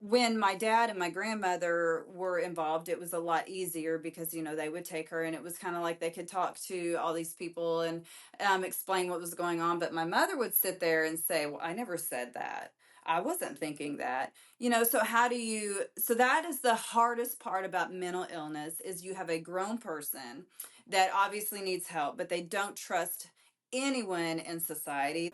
when my dad and my grandmother were involved, it was a lot easier because, they would take her and it was kind of like they could talk to all these people and explain what was going on. But my mother would sit there and say, well, I never said that. I wasn't thinking that. So that is the hardest part about mental illness is you have a grown person that obviously needs help, but they don't trust anyone in society.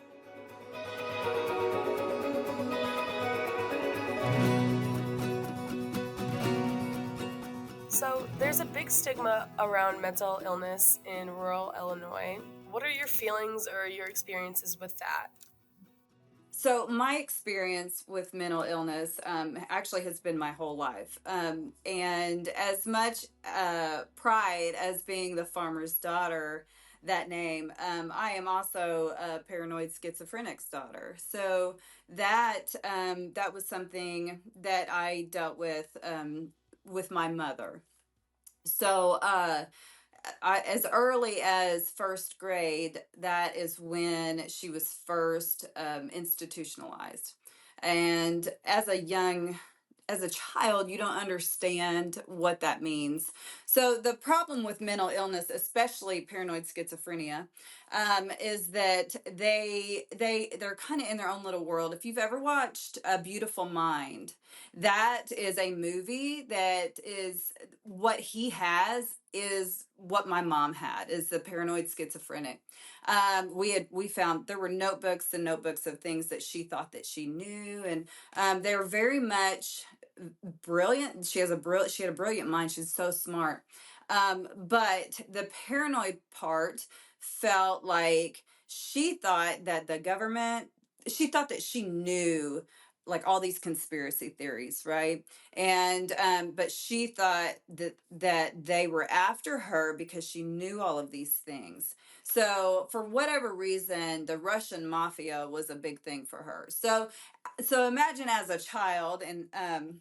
So, there's a big stigma around mental illness in rural Illinois. What are your feelings or your experiences with that? So my experience with mental illness actually has been my whole life, and as much pride as being the farmer's daughter, that name, I am also a paranoid schizophrenic's daughter. So that was something that I dealt with my mother. So as early as first grade, that is when she was first institutionalized. And as a child, you don't understand what that means. So the problem with mental illness, especially paranoid schizophrenia, is that they're kind of in their own little world. If you've ever watched A Beautiful Mind, that is a movie that is what he has is what my mom had is the paranoid schizophrenic. We found there were notebooks and notebooks of things that she thought that she knew, and they were very much brilliant. She had a brilliant mind. She's so smart. But the paranoid part felt like she thought that the government, she thought that she knew like all these conspiracy theories, right? And but she thought that they were after her because she knew all of these things. So for whatever reason, the Russian mafia was a big thing for her. So imagine as a child, and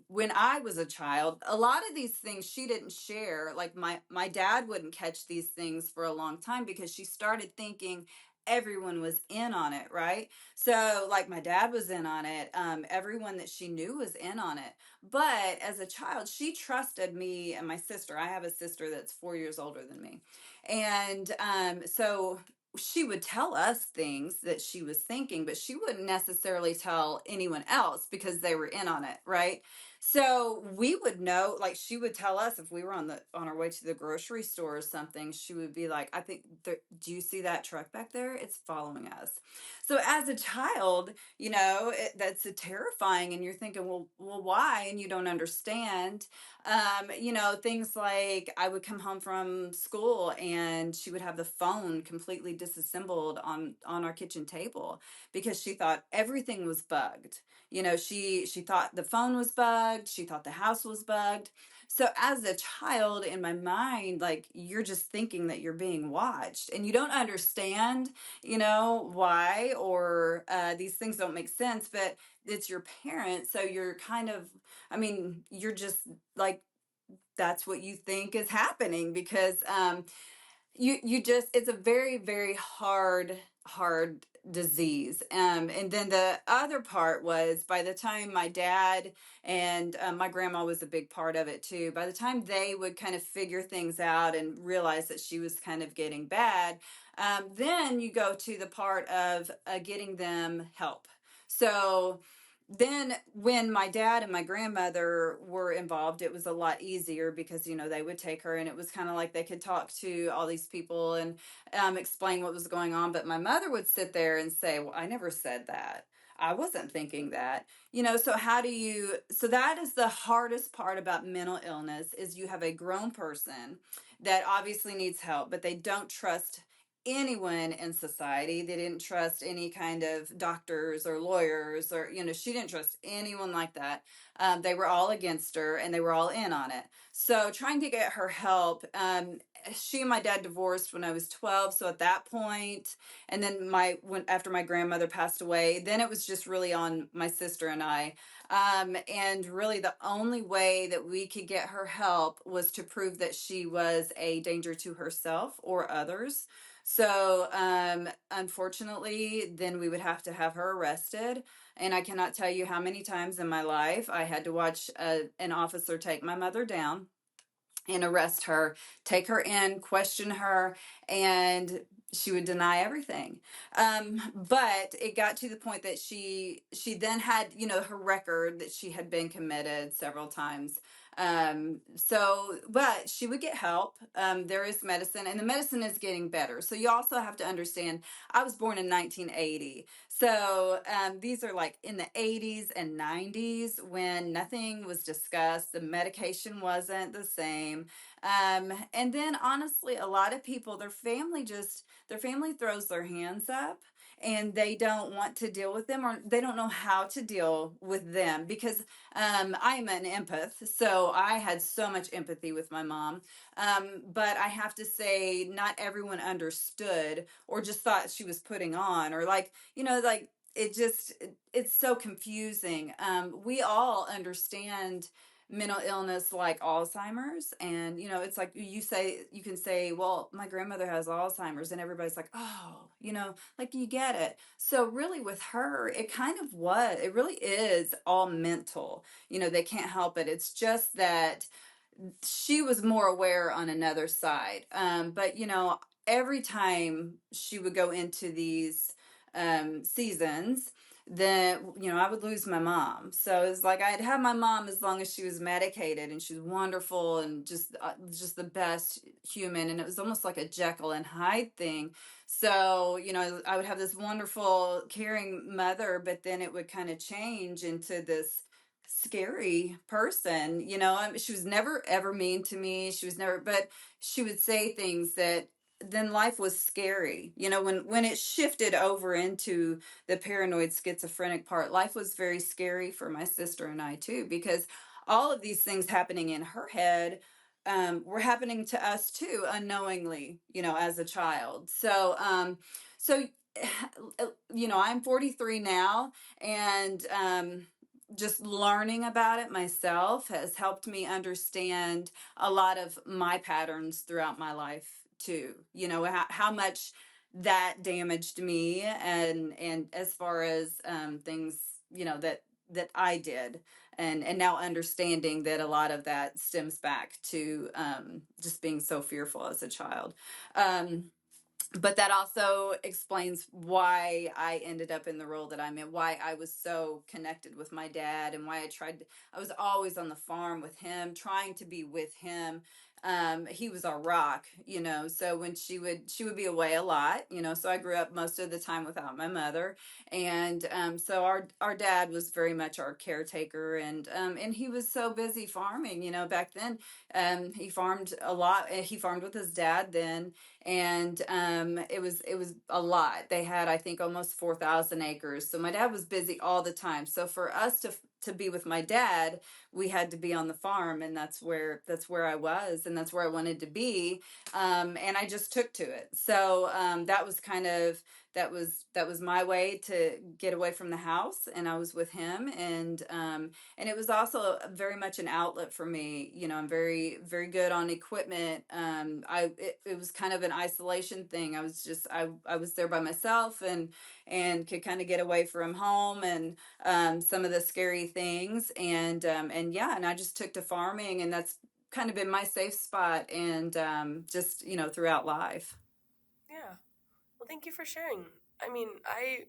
when I was a child, a lot of these things she didn't share. Like my dad wouldn't catch these things for a long time because she started thinking everyone was in on it, right? So like my dad was in on it, everyone that she knew was in on it. But as a child, she trusted me and my sister. I have a sister that's 4 years older than me, and so she would tell us things that she was thinking, but she wouldn't necessarily tell anyone else because they were in on it, right? So we would know, like she would tell us if we were on our way to the grocery store or something, she would be like, I think do you see that truck back there? It's following us. So as a child, that's terrifying and you're thinking, well, why? And you don't understand. Things like I would come home from school and she would have the phone completely disassembled on our kitchen table because she thought everything was bugged. She thought the phone was bugged, she thought the house was bugged. So as a child in my mind, like you're just thinking that you're being watched and you don't understand, why or these things don't make sense, but it's your parents. So you're kind of, you're just like that's what you think is happening because you just it's a very very hard disease. And then the other part was by the time my dad and my grandma was a big part of it too, by the time they would kind of figure things out and realize that she was kind of getting bad, then you go to the part of getting them help. So then when my dad and my grandmother were involved, it was a lot easier because they would take her and it was kind of like they could talk to all these people and explain what was going on. But my mother would sit there and say, well, I never said that. I wasn't thinking that. So that is the hardest part about mental illness is you have a grown person that obviously needs help, but they don't trust anyone in society. They didn't trust any kind of doctors or lawyers or, she didn't trust anyone like that. They were all against her and they were all in on it. So trying to get her help, she and my dad divorced when I was 12. So at that point, and then after my grandmother passed away, then it was just really on my sister and I. And really the only way that we could get her help was to prove that she was a danger to herself or others. So, unfortunately, then we would have to have her arrested And I cannot tell you how many times in my life I had to watch an officer take my mother down and arrest her, take her in, question her, and she would deny everything. But it got to the point that she then had, her record that she had been committed several times. But she would get help. There is medicine, and the medicine is getting better. So you also have to understand, I was born in 1980. So these are like in the 80s and 90s when nothing was discussed. The medication wasn't the same. And then honestly, a lot of people, their family throws their hands up and they don't want to deal with them, or they don't know how to deal with them, because I'm an empath. So I had so much empathy with my mom. But I have to say, not everyone understood or just thought she was putting on, or like, like it's so confusing. We all understand mental illness like Alzheimer's, and it's like you can say, well, my grandmother has Alzheimer's, and everybody's like, oh, like you get it. So really with her, it really is all mental. They can't help it. It's just that she was more aware on another side. But every time she would go into these seasons, then I would lose my mom. So it's like I'd have my mom as long as she was medicated, and she was wonderful and just the best human. And it was almost like a Jekyll and Hyde thing. So I would have this wonderful, caring mother, but then it would kind of change into this scary person. She was never ever mean to me. She was never, but she would say things that then life was scary. When it shifted over into the paranoid schizophrenic part, life was very scary for my sister and I too, because all of these things happening in her head were happening to us too, unknowingly, as a child. So I'm 43 now, and just learning about it myself has helped me understand a lot of my patterns throughout my life too. How much that damaged me, and as far as things that I did, and now understanding that a lot of that stems back to just being so fearful as a child. But that also explains why I ended up in the role that I'm in, why I was so connected with my dad, and why I was always on the farm with him, trying to be with him. He was our rock, so when she would be away a lot, so I grew up most of the time without my mother. And so our dad was very much our caretaker, and he was so busy farming, back then. He farmed a lot. He farmed with his dad then, and it was a lot. They had, I think, almost 4,000 acres. So my dad was busy all the time. So for us to be with my dad, we had to be on the farm, and that's where I was, and that's where I wanted to be. And I just took to it. So that was my way to get away from the house, and I was with him. And it was also very much an outlet for me. I'm very, very good on equipment. It was kind of an isolation thing. I was there by myself, and could kind of get away from home and some of the scary things. And yeah, and I just took to farming, and that's kind of been my safe spot, and just throughout life. Yeah. Well, thank you for sharing. I mean, I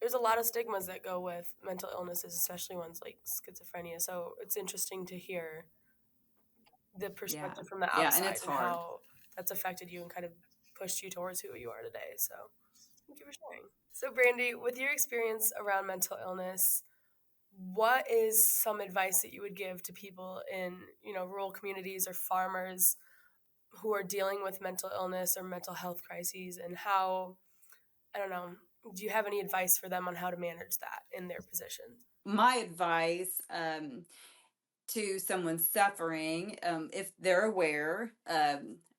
there's a lot of stigmas that go with mental illnesses, especially ones like schizophrenia. So it's interesting to hear the Yeah, perspective from the yeah, and outside it's and hard. how that's affected you and kind of pushed you towards who you are today. So thank you for sharing. So, Brandy, with your experience around mental illness, what is some advice that you would give to people in, rural communities or farmers who are dealing with mental illness or mental health crises, and how, I don't know, do you have any advice for them on how to manage that in their position? My advice to someone suffering, if they're aware,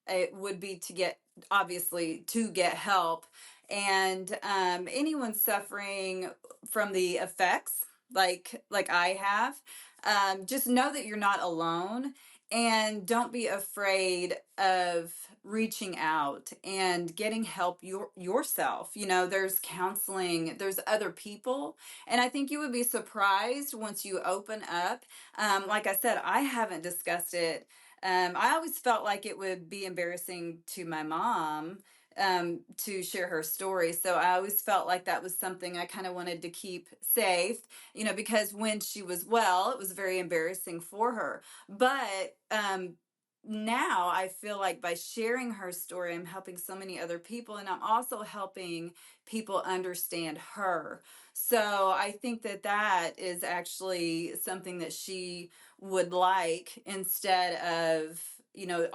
it would be to get help. And anyone suffering from the effects, like I have, just know that you're not alone. and don't be afraid of reaching out and getting help yourself. There's counseling, there's other people, and I think you would be surprised once you open up. Like I said, I haven't discussed it. I always felt like it would be embarrassing to my mom to share her story. So I always felt like that was something I kind of wanted to keep safe, because when she was well, it was very embarrassing for her. But now I feel like by sharing her story, I'm helping so many other people, and I'm also helping people understand her. So I think that that is actually something that she would like, instead of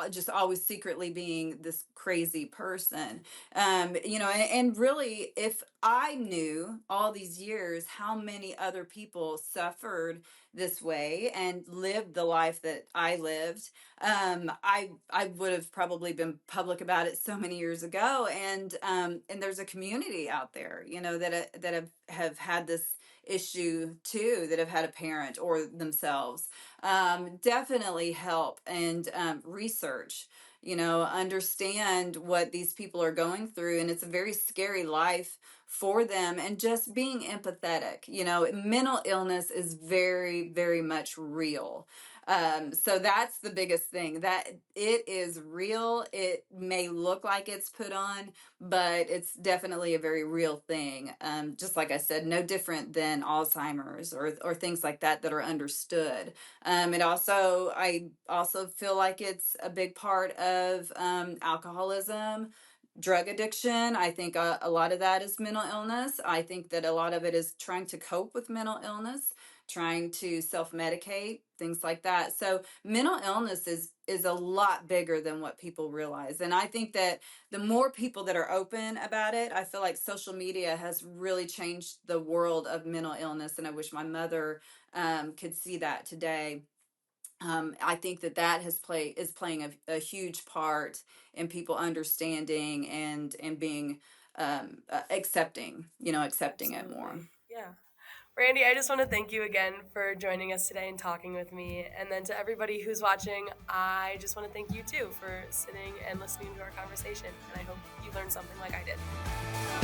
just always secretly being this crazy person. And really, if I knew all these years how many other people suffered this way and lived the life that I lived, I would have probably been public about it so many years ago. And there's a community out there, that have had this issue too, that have had a parent or themselves. Definitely help and research, understand what these people are going through. And it's a very scary life for them. And just being empathetic, mental illness is very, very much real. So that's the biggest thing, that it is real. It may look like it's put on, but it's definitely a very real thing. Just like I said, no different than Alzheimer's or things like that are understood. I also feel like it's a big part of alcoholism, drug addiction. I think a lot of that is mental illness. I think that a lot of it is trying to cope with mental illness, trying to self-medicate, things like that. So mental illness is a lot bigger than what people realize. And I think that the more people that are open about it, I feel like social media has really changed the world of mental illness. And I wish my mother could see that today. I think that is playing a huge part in people understanding and being accepting it more. Absolutely. Yeah. Randy, I just want to thank you again for joining us today and talking with me. And then to everybody who's watching, I just want to thank you too for sitting and listening to our conversation. And I hope you learned something like I did.